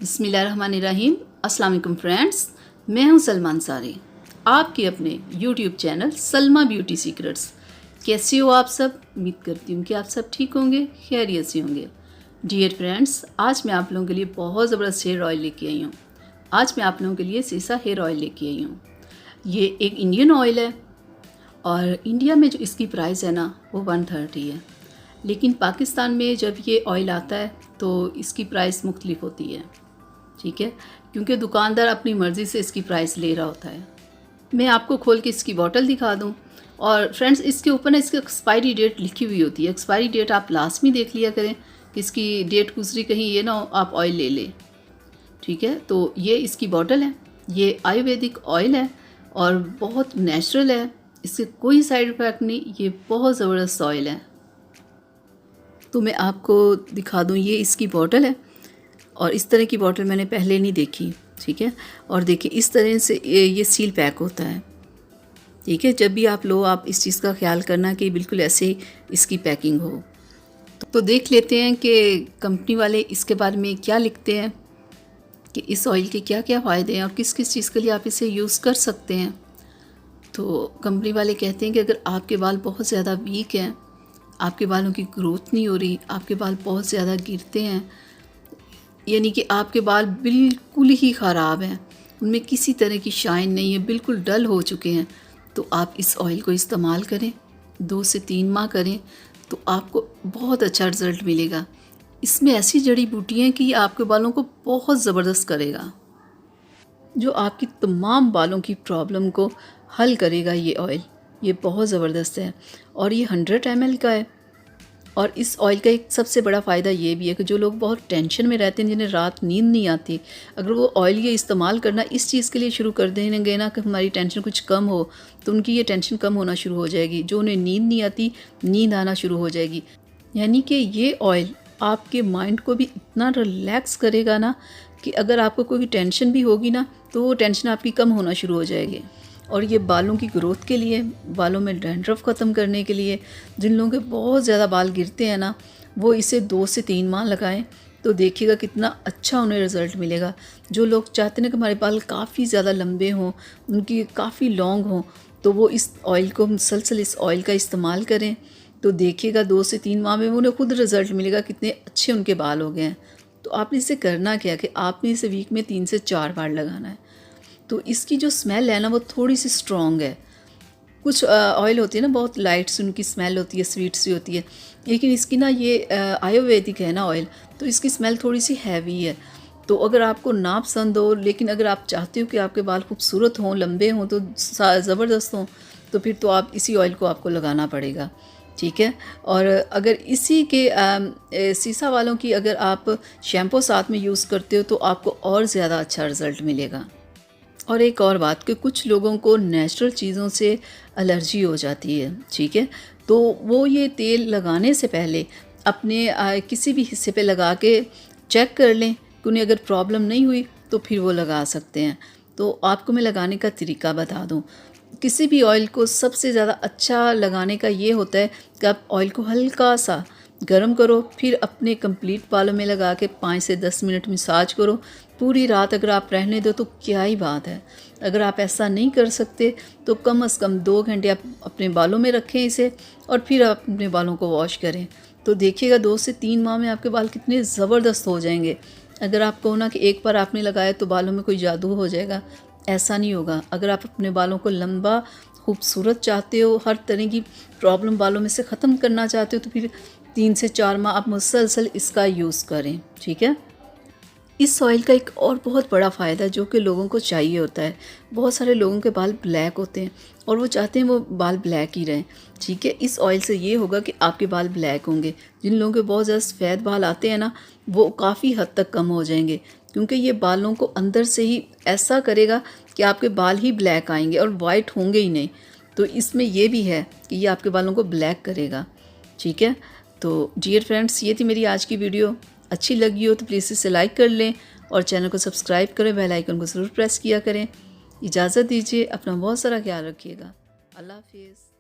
बिस्मिल्लाहिर्रहमानिर्रहीम। अस्सलाम वालेकुम फ्रेंड्स, मैं हूं सलमान सारी, आपके अपने YouTube channel Salma beauty secrets. कैसे हो आप सब? उम्मीद करती हूँ कि आप सब ठीक होंगे, खैरियत से होंगे। डियर फ्रेंड्स, आज मैं आप लोगों के लिए बहुत ज़बरदस्त हेयर ऑयल लेके आई हूँ। आज मैं आप लोगों के लिए सीसा हेयर ऑयल लेके आई हूँ। ये एक इंडियन ऑयल है और इंडिया में जो इसकी प्राइस है ना वो 130 है, लेकिन पाकिस्तान में जब ये ऑयल आता है तो इसकी प्राइस मुख्तलिफ होती है, ठीक है, क्योंकि दुकानदार अपनी मर्ज़ी से इसकी प्राइस ले रहा होता है। मैं आपको खोल के इसकी बॉटल दिखा दूं। और फ्रेंड्स, इसके ऊपर ना इसकी एक्सपायरी डेट लिखी हुई होती है। एक्सपायरी डेट आप लास्ट में देख लिया करें कि इसकी डेट गुजरी कहीं ये ना हो आप ऑयल ले लें, ठीक है। तो ये इसकी बॉटल है, ये आयुर्वेदिक ऑयल है और बहुत नेचुरल है, इससे कोई साइड इफ़ेक्ट नहीं, ये बहुत ज़बरदस्त ऑयल है। तो मैं आपको दिखा दूं, ये इसकी बॉटल है और इस तरह की बॉटल मैंने पहले नहीं देखी, ठीक है। और देखिए इस तरह से ये सील पैक होता है, ठीक है। जब भी आप लो आप इस चीज़ का ख्याल करना कि बिल्कुल ऐसे इसकी पैकिंग हो। तो देख लेते हैं कि कंपनी वाले इसके बारे में क्या लिखते हैं कि इस ऑयल के क्या क्या फ़ायदे हैं और किस किस चीज़ के लिए आप इसे यूज़ कर सकते हैं। तो कंपनी वाले कहते हैं कि अगर आपके बाल बहुत ज़्यादा वीक हैं, आपके बालों की ग्रोथ नहीं हो रही, आपके बाल बहुत ज़्यादा गिरते हैं, यानी कि आपके बाल बिल्कुल ही ख़राब हैं, उनमें किसी तरह की शाइन नहीं है, बिल्कुल डल हो चुके हैं, तो आप इस ऑयल को इस्तेमाल करें, 2 से 3 माह करें तो आपको बहुत अच्छा रिज़ल्ट मिलेगा। इसमें ऐसी जड़ी बूटियाँ हैं कि आपके बालों को बहुत ज़बरदस्त करेगा, जो आपकी तमाम बालों की प्रॉब्लम को हल करेगा। ये ऑयल ये बहुत ज़बरदस्त है और ये 100 ml का है। और इस ऑयल का एक सबसे बड़ा फ़ायदा ये भी है कि जो लोग बहुत टेंशन में रहते हैं, जिन्हें रात नींद नहीं आती, अगर वो ऑयल ये इस्तेमाल करना इस चीज़ के लिए शुरू कर देंगे ना कि हमारी टेंशन कुछ कम हो, तो उनकी ये टेंशन कम होना शुरू हो जाएगी। जो उन्हें नींद नहीं आती, नींद आना शुरू हो जाएगी। यानी कि ये ऑयल आपके माइंड को भी इतना रिलैक्स करेगा ना कि अगर आपको कोई टेंशन भी होगी ना तो वो टेंशन आपकी कम होना शुरू हो जाएगी। और ये बालों की ग्रोथ के लिए, बालों में डैंड्रफ ख़त्म करने के लिए, जिन लोगों के बहुत ज़्यादा बाल गिरते हैं ना, वो इसे 2 से 3 माह लगाएं तो देखिएगा कितना अच्छा उन्हें रिज़ल्ट मिलेगा। जो लोग चाहते हैं कि हमारे बाल काफ़ी ज़्यादा लंबे हों, उनकी काफ़ी लॉन्ग हों, तो वो इस ऑयल को मुसलसल इस ऑयल का इस्तेमाल करें तो देखिएगा 2 से 3 माह में उन्हें खुद रिज़ल्ट मिलेगा, कितने अच्छे उनके बाल हो गए हैं। तो आपने इसे करना क्या कि आपने इसे वीक में 3 से 4 बार लगाना है। तो इसकी जो स्मेल है ना वो थोड़ी सी स्ट्रॉन्ग है। कुछ ऑयल होती है ना बहुत लाइट सी उनकी स्मेल होती है, स्वीट सी होती है, लेकिन इसकी ना ये आयुर्वेदिक है ना ऑयल, तो इसकी स्मेल थोड़ी सी हैवी है। तो अगर आपको ना पसंद हो, लेकिन अगर आप चाहते हो कि आपके बाल खूबसूरत हों, लंबे हों, तो ज़बरदस्त हों, तो फिर तो आप इसी ऑयल को आपको लगाना पड़ेगा, ठीक है। और अगर इसी के सीसा वालों की अगर आप शैम्पू साथ में यूज़ करते हो तो आपको और ज़्यादा अच्छा रिज़ल्ट मिलेगा। और एक और बात कि कुछ लोगों को नेचुरल चीज़ों से एलर्जी हो जाती है, ठीक है, तो वो ये तेल लगाने से पहले अपने किसी भी हिस्से पे लगा के चेक कर लें कि उन्हें अगर प्रॉब्लम नहीं हुई तो फिर वो लगा सकते हैं। तो आपको मैं लगाने का तरीका बता दूं। किसी भी ऑयल को सबसे ज़्यादा अच्छा लगाने का ये होता है कि आप ऑयल को हल्का सा गरम करो, फिर अपने कंप्लीट बालों में लगा के 5 से 10 मिनट मसाज करो। पूरी रात अगर आप रहने दो तो क्या ही बात है। अगर आप ऐसा नहीं कर सकते तो कम से कम 2 घंटे आप अपने बालों में रखें इसे और फिर आप अपने बालों को वॉश करें। तो देखिएगा 2 से 3 माह में आपके बाल कितने ज़बरदस्त हो जाएंगे। अगर आप कहो ना कि एक बार आपने लगाया तो बालों में कोई जादू हो जाएगा, ऐसा नहीं होगा। अगर आप अपने बालों को लंबा खूबसूरत चाहते हो, हर तरह की प्रॉब्लम बालों में से ख़त्म करना चाहते हो, तो फिर 3 से 4 माह आप मुसलसल इसका यूज़ करें, ठीक है। इस ऑयल का एक और बहुत बड़ा फ़ायदा जो कि लोगों को चाहिए होता है, बहुत सारे लोगों के बाल ब्लैक होते हैं और वो चाहते हैं वो बाल ब्लैक ही रहें, ठीक है। इस ऑयल से ये होगा कि आपके बाल ब्लैक होंगे। जिन लोगों के बहुत ज़्यादा सफ़ेद बाल आते हैं ना, वो काफ़ी हद तक कम हो जाएंगे, क्योंकि ये बालों को अंदर से ही ऐसा करेगा कि आपके बाल ही ब्लैक आएंगे और वाइट होंगे ही नहीं। तो इसमें ये भी है कि ये आपके बालों को ब्लैक करेगा, ठीक है। तो डियर फ्रेंड्स, ये थी मेरी आज की वीडियो। अच्छी लगी हो तो प्लीज़ इसे लाइक कर लें और चैनल को सब्सक्राइब करें, बेल आइकन को ज़रूर प्रेस किया करें। इजाज़त दीजिए, अपना बहुत सारा ख्याल रखिएगा। अल्लाह हाफिज़।